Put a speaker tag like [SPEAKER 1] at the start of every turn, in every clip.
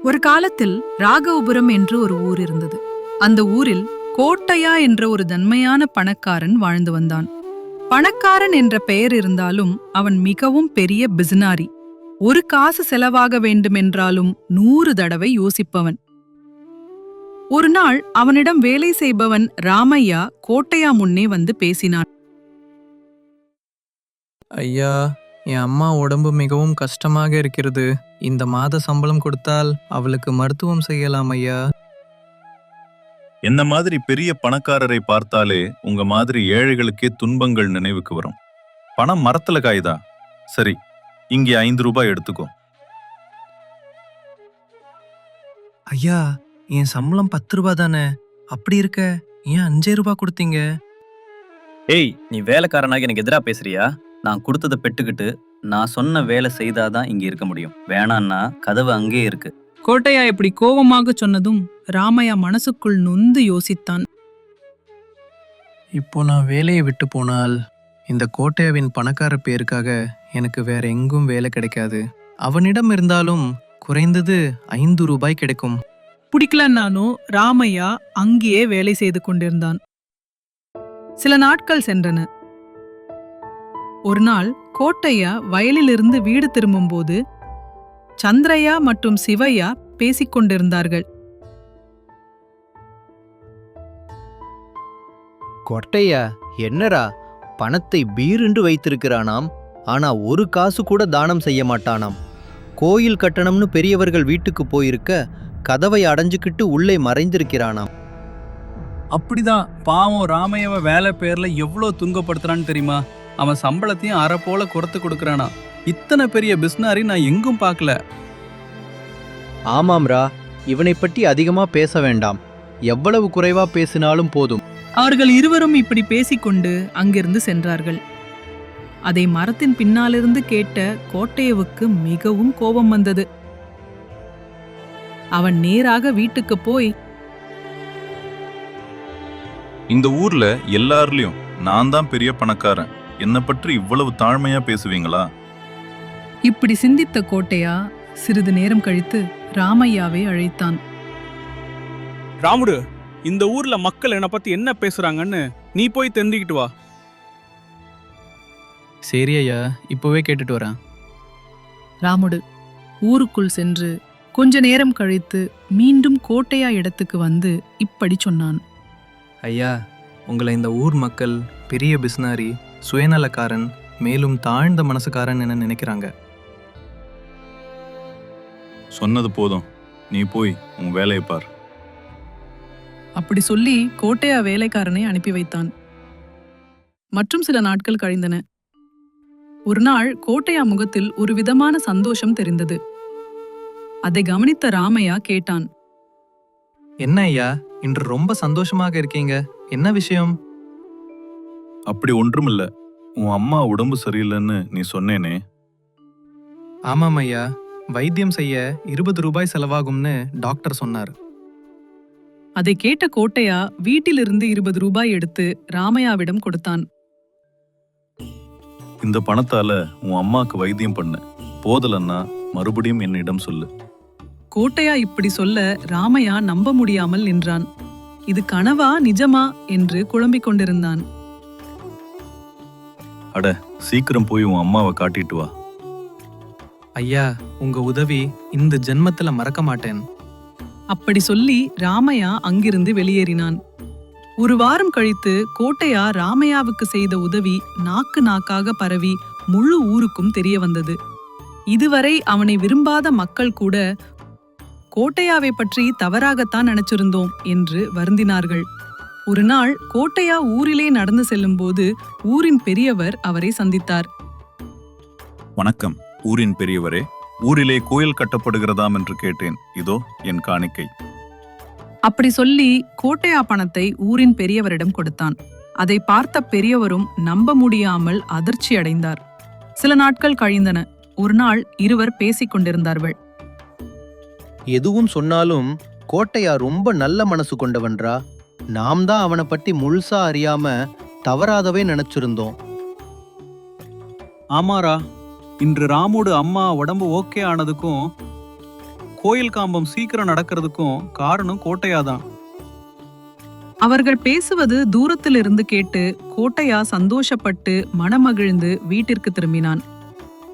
[SPEAKER 1] ஒரு காலத்தில் ராகவபுரம் என்று ஒரு ஊர் இருந்தது. அந்த ஊரில் கோட்டையா என்ற ஒரு தன்மையான பணக்காரன் வாழ்ந்து வந்தான். பணக்காரன் என்ற பெயர் இருந்தாலும் அவன் மிகவும் பெரிய பிசினாரி. ஒரு காசு செலவாக வேண்டுமென்றாலும் 100 தடவை யோசிப்பவன். ஒரு நாள் அவனிடம் வேலை செய்பவன் ராமையா கோட்டையா முன்னே வந்து பேசினான்.
[SPEAKER 2] ஐயா, என் அம்மா உடம்பு மிகவும் கஷ்டமாக இருக்கிறது. இந்த மாத சம்பளம் கொடுத்தால் அவளுக்கு மருத்துவம் செய்யலாம் ஐயா.
[SPEAKER 3] என்ன மாதிரி பெரிய பணக்காரரை பார்த்தாலே உங்க மாதிரி ஏழைகளுக்கே துன்பங்கள் நினைவுக்கு வரும். பணம் மரத்துல காயுதா? சரி, இங்கே 5 ரூபாய் எடுத்துக்கோ.
[SPEAKER 2] ஐயா, என் சம்பளம் 10 ரூபா தானே. அப்படி இருக்க ஏன் 5 ரூபாய் கொடுத்தீங்க?
[SPEAKER 4] ஏய், நீ வேலைக்காரனாக எனக்கு எதிரா பேசுறியா? நான் கொடுத்ததை பெட்டுக்கிட்டு நான் சொன்ன வேலை செய்தாதான் இங்க இருக்க முடியும். வேணான்னா கதவு அங்கே இருக்கு.
[SPEAKER 1] கோட்டையா இப்படி கோபமாக சொன்னதும் ராமையா மனசுக்குள் நொந்து யோசித்தான்.
[SPEAKER 2] இப்போ நான் வேலையை விட்டு போனால் இந்த கோட்டையாவின் பணக்கார பேருக்காக எனக்கு வேற எங்கும் வேலை கிடைக்காது. அவனிடம் இருந்தாலும் குறைந்தது 5 ரூபாய் கிடைக்கும்.
[SPEAKER 1] பிடிக்கலன்னாலும் ராமையா அங்கேயே வேலை செய்து கொண்டிருந்தான். சில நாட்கள் சென்றன. ஒரு நாள் கோட்டையா வயலிலிருந்து வீடு திரும்பும்போது சந்திரையா மற்றும் சிவையா பேசிக் கொண்டிருந்தார்கள்.
[SPEAKER 5] கொட்டையா, என்னரா பணத்தை பீருண்டு வைத்திருக்கிறானாம். ஆனா ஒரு காசு கூட தானம் செய்ய மாட்டானாம். கோயில் கட்டணம்னு பெரியவர்கள் வீட்டுக்கு போயிருக்க கதவை அடைஞ்சுக்கிட்டு உள்ளே மறைந்திருக்கிறானாம்.
[SPEAKER 6] அப்படிதான் பாவம் ராமையவ வேலை பேர்ல எவ்வளவு துன்பப்படுத்துறான்னு தெரியுமா? அவன் சம்பளத்தையும் அரை போல குறைத்து கொடுக்கறானா. இத்தனை பெரிய பிஸ்னாரி நான் எங்கும் பார்க்கல.
[SPEAKER 5] ஆமாம்ரா, இவனை பற்றி அதிகமா பேச வேண்டாம். எவ்வளவு குறைவா பேசினாலும் போதும்.
[SPEAKER 1] அவர்கள் இருவரும் இப்படி பேசிக்கொண்டு அங்கிருந்து சென்றார்கள். அதை மரத்தின் பின்னாலிருந்து கேட்ட கோட்டையவுக்கு மிகவும் கோபம் வந்தது. அவன் நேராக வீட்டுக்கு போய்,
[SPEAKER 3] இந்த ஊர்ல எல்லார்லயும் நான் தான் பெரிய பணக்காரன், என்னை பற்றி இவ்வளவு தாழ்மையா பேசுவீங்களா?
[SPEAKER 1] இப்படி சிந்தித்த கோட்டையா சிறிது நேரம் கழித்து ராமையாவை அழைத்தான்.
[SPEAKER 6] ராமுடு, இந்த ஊர்ல மக்கள் என்னை பத்தி என்ன பேசுறாங்கன்னு நீ போய் தெரிஞ்சுக்கிட்டு வா.
[SPEAKER 2] சரி ஐயா, இப்போவே கேட்டுட்டு வரேன்.
[SPEAKER 1] ராமுடு ஊருக்குள் சென்று கொஞ்ச நேரம் கழித்து மீண்டும் கோட்டையா இடத்துக்கு வந்து இப்படி சொன்னான்.
[SPEAKER 2] ஐயா, உங்களை இந்த ஊர் மக்கள் பெரிய பிஸ்னாரி, சுயநலக்காரன், மேலும் தாழ்ந்த மனசுக்காரன் என நினைக்கிறாங்க.
[SPEAKER 3] சொன்னது போதும், நீ போய் உன் வேலையை பார்.
[SPEAKER 1] அப்படி சொல்லி கோட்டையா வேலைக்காரனை அனுப்பி வைத்தான். மற்றும் சில நாட்கள் கழிந்தன. ஒரு நாள் கோட்டையா முகத்தில் ஒரு விதமான சந்தோஷம் தெரிந்தது. அதை கவனித்த ராமையா கேட்டான்.
[SPEAKER 2] என்ன ஐயா, இன்று ரொம்ப சந்தோஷமாக இருக்கீங்க, என்ன விஷயம்?
[SPEAKER 3] அப்படி ஒன்றுமில்ல, உன் அம்மா உடம்பு சரியில்லைன்னு நீ சொன்னேனே.
[SPEAKER 2] ஆமாம் ஐயா, வைத்தியம் செய்ய 20 ரூபாய் செலவாகும்னு டாக்டர் சொன்னார்.
[SPEAKER 1] அதை கேட்ட கோட்டையா வீட்டிலிருந்து 20 ரூபாய் எடுத்து ராமையாவிடம் கொடுத்தான்.
[SPEAKER 3] இந்த பணத்தால உன் அம்மாக்கு வைத்தியம் பண்ணு, போதலன்னா மறுபடியும் என்னிடம் சொல்லு.
[SPEAKER 1] கோட்டையா இப்படி சொல்ல ராமையா நம்ப முடியாமல் நின்றான். இது கனவா நிஜமா என்று குழம்பிக் கொண்டிருந்தான்.
[SPEAKER 3] அட, சீக்கிரம் போய் உன் அம்மாவை காட்டிட்டு வா.
[SPEAKER 2] ஐயா, உங்க உதவி இந்த ஜென்மத்துல மறக்க மாட்டேன்.
[SPEAKER 1] அப்படி சொல்லி ராமையா அங்கிருந்து வெளியேறினான். ஒரு வாரம் கழித்து கோட்டையா ராமையாவுக்கு செய்த உதவி நாக்கு நாக்காக பரவி முழு ஊருக்கும் தெரிய வந்தது. இதுவரை அவனை விரும்பாத மக்கள் கூட கோட்டையாவை பற்றி தவறாகத்தான் நினைச்சிருந்தோம் என்று வருந்தினார்கள். ஒரு நாள் கோட்டையா ஊரிலே நடந்து செல்லும் போது ஊரின் பெரியவர் அவரை சந்தித்தார்.
[SPEAKER 3] வணக்கம் ஊரின் பெரியவரே, ஊரிலே கோயில் கட்டப்படுகிறதாம் என்று கேட்டேன், இதோ என் காணிக்கை.
[SPEAKER 1] அப்படி சொல்லி கோட்டையா பணத்தை ஊரின் பெரியவரிடம் கொடுத்தான். அதை பார்த்த பெரியவரும் நம்ப முடியாமல் அதிர்ச்சி அடைந்தார். சில நாட்கள் கழிந்தன. ஒரு நாள் இருவர் பேசிக் கொண்டிருந்தார்கள்.
[SPEAKER 5] எதுவும் சொன்னாலும் கோட்டையா ரொம்ப நல்ல மனசு கொண்டவன்றா. நாம் தான் அவனை பத்தி முழுசா அறியாம தவறாதவே நினைச்சிருந்தோம்.
[SPEAKER 6] ஆமாரா, இன்று ராமுடு அம்மா உடம்பு ஓகே ஆனதுக்கும் கோயில் காம்பம் சீக்கிரம் நடக்கிறதுக்கும் காரணம் கோட்டையாதான்.
[SPEAKER 1] அவர்கள் பேசுவது தூரத்திலிருந்து கேட்டு கோட்டையா சந்தோஷப்பட்டு மனமகிழ்ந்து வீட்டிற்கு திரும்பினான்.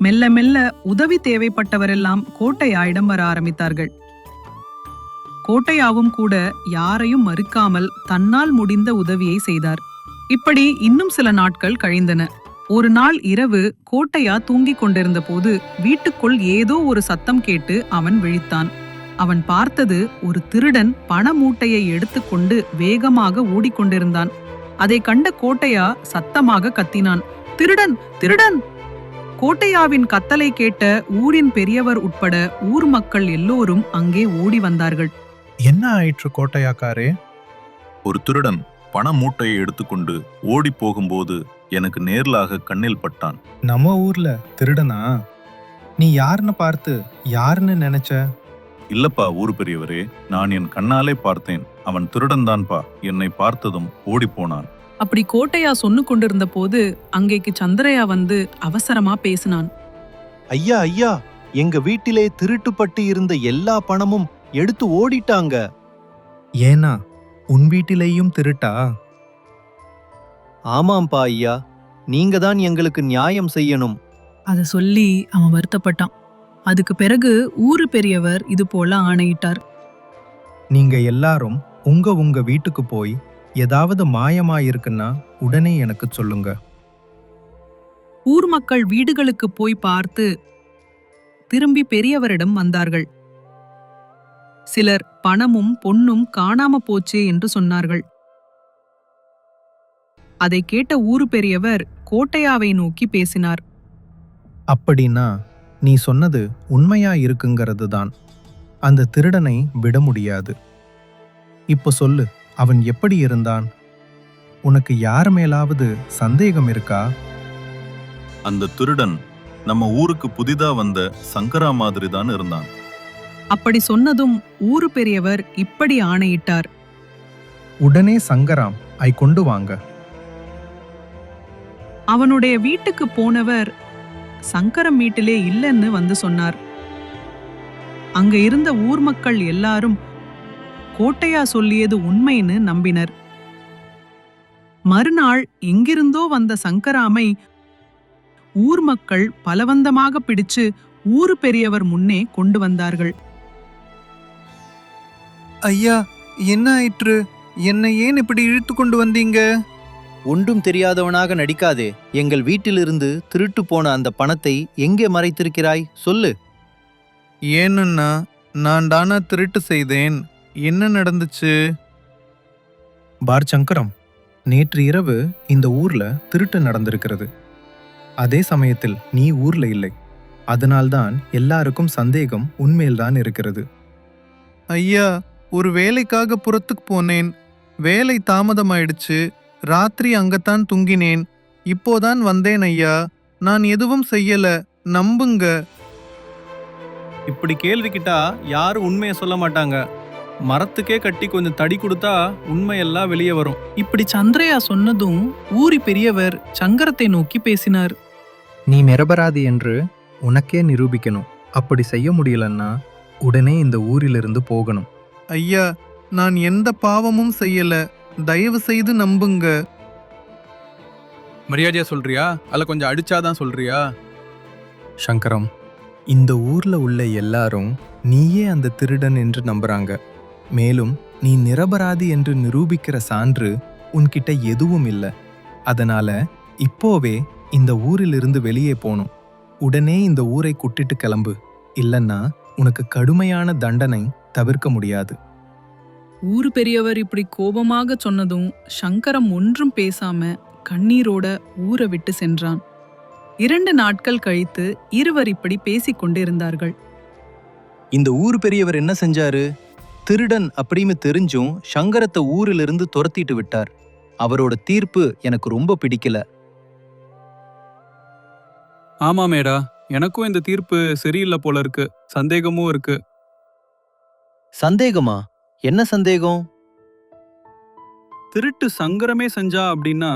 [SPEAKER 1] மெல்ல மெல்ல உதவி தேவைப்பட்டவரெல்லாம் கோட்டையாயிடம் வர ஆரம்பித்தார்கள். கோட்டையாவும் கூட யாரையும் மறுக்காமல் தன்னால் முடிந்த உதவியை செய்தார். இப்படி இன்னும் சில நாட்கள் கழிந்தன. ஒரு நாள் இரவு கோட்டையா தூங்கிக் கொண்டிருந்த போது வீட்டுக்குள் ஏதோ ஒரு சத்தம் கேட்டு அவன் விழித்தான். அவன் பார்த்தது ஒரு திருடன் பண மூட்டையை எடுத்துக்கொண்டு வேகமாக ஓடிக்கொண்டிருந்தான். அதை கண்ட கோட்டையா சத்தமாக கத்தினான், திருடன், திருடன்! கோட்டையாவின் கத்தலை கேட்ட ஊரின் பெரியவர் உட்பட ஊர் மக்கள் எல்லோரும் அங்கே ஓடி வந்தார்கள்.
[SPEAKER 7] என்ன ஆயிற்று கோட்டையாக்காரே?
[SPEAKER 3] ஒரு திருடன் பண மூட்டையை எடுத்துக்கொண்டு ஓடி போகும்போது எனக்கு நேர்லாக கண்ணில் பட்டான்.
[SPEAKER 7] நம்ம ஊர்ல திருடனா? நீ யாருன்னு பார்த்து யாருன்னு நினைச்ச?
[SPEAKER 3] இல்லப்பா ஊர் பெரியவரே, நான் என் கண்ணாலே பார்த்தேன். அவன் திருடன் தான்பா. என்னை பார்த்ததும் ஓடி போனான்.
[SPEAKER 1] அப்படி கோட்டையா சொன்னு கொண்டிருந்த போது அங்கேக்கு சந்திரையா வந்து அவசரமா பேசினான்.
[SPEAKER 5] ஐயா ஐயா, எங்க வீட்டிலே திருட்டுப்பட்டு இருந்த எல்லா பணமும் எடுத்து ஓடிட்டாங்க.
[SPEAKER 7] ஏனா உன் வீட்டிலேயும் திருட்டா?
[SPEAKER 5] ஆமாம்பா ஐயா, நீங்க தான் எங்களுக்கு நியாயம் செய்யணும்.
[SPEAKER 1] அத சொல்லி அவன் வருத்தப்பட்டான். அதுக்கு பிறகு ஊரு பெரியவர் இது போல ஆணையிட்டார்.
[SPEAKER 7] நீங்க எல்லாரும் உங்க வீட்டுக்கு போய் ஏதாவது மாயமாயிருக்குன்னா உடனே எனக்கு சொல்லுங்க.
[SPEAKER 1] ஊர் மக்கள் வீடுகளுக்கு போய் பார்த்து திரும்பி பெரியவரிடம் வந்தார்கள். சிலர் பணமும் பொன்னும் காணாம போச்சு என்று சொன்னார்கள். அதை கேட்ட ஊரு பெரியவர் கோட்டையாவை நோக்கி பேசினார்.
[SPEAKER 7] அப்படின்னா நீ சொன்னது உண்மையா இருக்குங்கிறது தான். அந்த திருடனை விட முடியாது. இப்போ சொல்லு, அவன் எப்படி இருந்தான்? உனக்கு யார் மேலாவது சந்தேகம் இருக்கா?
[SPEAKER 3] அந்த திருடன் நம்ம ஊருக்கு புதிதா வந்த சங்கரா மாதிரி தான் இருந்தான்.
[SPEAKER 1] அப்படி சொன்னதும் ஊரு பெரியவர் இப்படி ஆணையிட்டார்.
[SPEAKER 7] உடனே சங்கராம் ஐ கொண்டு வாங்க.
[SPEAKER 1] அவனுடைய வீட்டுக்கு போனவர் சங்கரம் வீட்டிலே இல்லைன்னு வந்து சொன்னார். அங்க இருந்த ஊர் மக்கள் எல்லாரும் கோட்டையா சொல்லியது உண்மைன்னு நம்பினர். மறுநாள் எங்கிருந்தோ வந்த சங்கராமை ஊர் மக்கள் பலவந்தமாக பிடிச்சு ஊரு பெரியவர் முன்னே கொண்டு வந்தார்கள்.
[SPEAKER 2] ஐயா, என்ன ஆயிற்று? என்னை ஏன் இப்படி இழுத்து கொண்டு வந்தீங்க?
[SPEAKER 5] ஒன்றும் தெரியாதவனாக நடிக்காதே. எங்கள் வீட்டிலிருந்து திருட்டு போன அந்த பணத்தை எங்கே மறைத்திருக்கிறாய்? சொல்லு.
[SPEAKER 2] ஏனுன்னா நான் தானா திருட்டு செய்தேன். என்ன நடந்துச்சு?
[SPEAKER 7] பார் சங்கரம், நேற்று இரவு இந்த ஊர்ல திருட்டு நடந்திருக்கிறது. அதே சமயத்தில் நீ ஊர்ல இல்லை. அதனால்தான் எல்லாருக்கும் சந்தேகம் உன்மேல்தான் இருக்கிறது.
[SPEAKER 2] ஐயா, ஒரு வேலைக்காக புறத்துக்கு போனேன். வேலை தாமதமாயிடுச்சு. ராத்திரி அங்கத்தான் தூங்கினேன். இப்போதான் வந்தேன் ஐயா. நான் எதுவும் செய்யல, நம்புங்க.
[SPEAKER 6] இப்படி கேள்விக்கிட்டா யாரும் உண்மையை சொல்ல மாட்டாங்க. மரத்துக்கே கட்டி கொஞ்சம் தடி கொடுத்தா உண்மையெல்லாம் வெளியே வரும்.
[SPEAKER 1] இப்படி சந்திரையா சொன்னதும் ஊரி பெரியவர் சங்கரத்தை நோக்கி பேசினார்.
[SPEAKER 7] நீ நிரபராதி என்று உனக்கே நிரூபிக்கணும். அப்படி செய்ய முடியலன்னா உடனே இந்த ஊரிலிருந்து போகணும்.
[SPEAKER 2] ஐயா, நான் எந்த பாவமும் செய்யல. தயவு செய்து நம்புங்க.
[SPEAKER 6] மரியாதையா சொல்றியா? அல்ல கொஞ்சம் அடிச்சாதான் சொல்றியா?
[SPEAKER 7] சங்கரம், இந்த ஊர்ல உள்ள எல்லாரும் நீயே அந்த திருடன் என்று நம்புறாங்க. மேலும் நீ நிரபராதி என்று நிரூபிக்கிற சான்று உன்கிட்ட எதுவும் இல்லை. அதனால இப்போவே இந்த ஊரிலிருந்து வெளியே போகணும். உடனே இந்த ஊரை கூட்டிட்டு கிளம்பு. இல்லன்னா உனக்கு கடுமையான தண்டனை தவிர்க்க முடியாது.
[SPEAKER 1] ஊரு பெரியவர் இப்படி கோபமாக சொன்னதும் சங்கரம் ஒன்றும் பேசாம கண்ணீரோட ஊரை விட்டு சென்றான். 2 நாட்கள் கழித்து இருவர் இப்படி பேசிக் கொண்டிருந்தார்கள்.
[SPEAKER 5] இந்த ஊர் பெரியவர் என்ன செஞ்சாரு? திருடன் அப்படின்னு தெரிஞ்சும் சங்கரத்தை ஊரிலிருந்து துரத்திட்டு விட்டார். அவரோட தீர்ப்பு எனக்கு ரொம்ப பிடிக்கல.
[SPEAKER 6] ஆமா மேடா, எனக்கும் இந்த தீர்ப்பு சரியில்லை போல இருக்கு. சந்தேகமும் இருக்கு.
[SPEAKER 5] சந்தேகமா? என்ன சந்தேகம்?
[SPEAKER 6] திருட்டு சங்கரமே செஞ்சா அப்படின்னா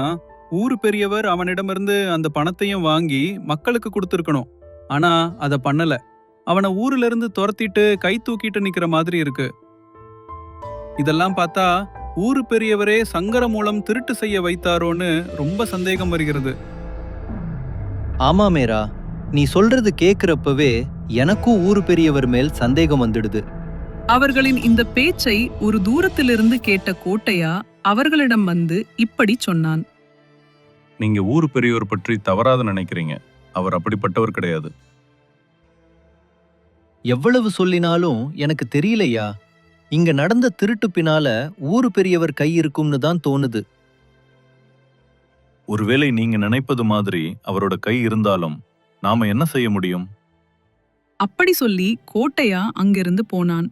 [SPEAKER 6] ஊரு பெரியவர் அவனிடமிருந்து அந்த பணத்தையும் வாங்கி மக்களுக்கு கொடுத்துருக்கணும். ஆனா அதை பண்ணல. அவனை ஊர்ல இருந்து துரத்திட்டு கை தூக்கிட்டு நிக்கிற மாதிரி இருக்கு. இதெல்லாம் பார்த்தா ஊரு பெரியவரே சங்கரம் மூலம் திருட்டு செய்ய வைத்தாரோன்னு ரொம்ப சந்தேகம் வருகிறது.
[SPEAKER 5] ஆமா மேரா, நீ சொல்றது கேக்குறப்பவே எனக்கும் ஊரு பெரியவர் மேல் சந்தேகம் வந்துடுது.
[SPEAKER 1] அவர்களின் இந்த பேச்சை ஒரு தூரத்திலிருந்து கேட்ட கோட்டையா அவர்களிடம் வந்து இப்படி சொன்னான்.
[SPEAKER 3] நீங்க ஊர் பெரியவர் பற்றி தவறாத நினைக்கிறீங்க. அவர் அப்படிப்பட்டவர் கிடையாது.
[SPEAKER 5] எவ்வளவு சொல்லினாலும் எனக்கு தெரியலையா. இங்க நடந்த திருட்டு பின்னால ஊரு பெரியவர் கை இருக்கும்னு தான் தோணுது.
[SPEAKER 3] ஒருவேளை நீங்க நினைப்பது மாதிரி அவரோட கை இருந்தாலும் நாம என்ன செய்ய முடியும்?
[SPEAKER 1] அப்படி சொல்லி கோட்டையா அங்கிருந்து போனான்.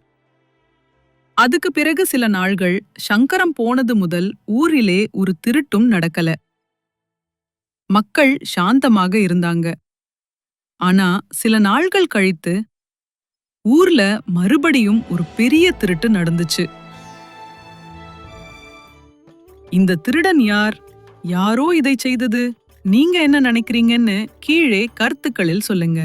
[SPEAKER 1] அதுக்கு பிறகு சில நாள்கள் சங்கரம் போனது முதல் ஊரிலே ஒரு திருட்டும் நடக்கல. மக்கள் சாந்தமாக இருந்தாங்க. ஆனா சில நாள்கள் கழித்து ஊர்ல மறுபடியும் ஒரு பெரிய திருட்டு நடந்துச்சு. இந்த திருடன் யார்? யாரோ இதை செய்தது. நீங்க என்ன நினைக்கிறீங்கன்னு கீழே கருத்துக்களில் சொல்லுங்க.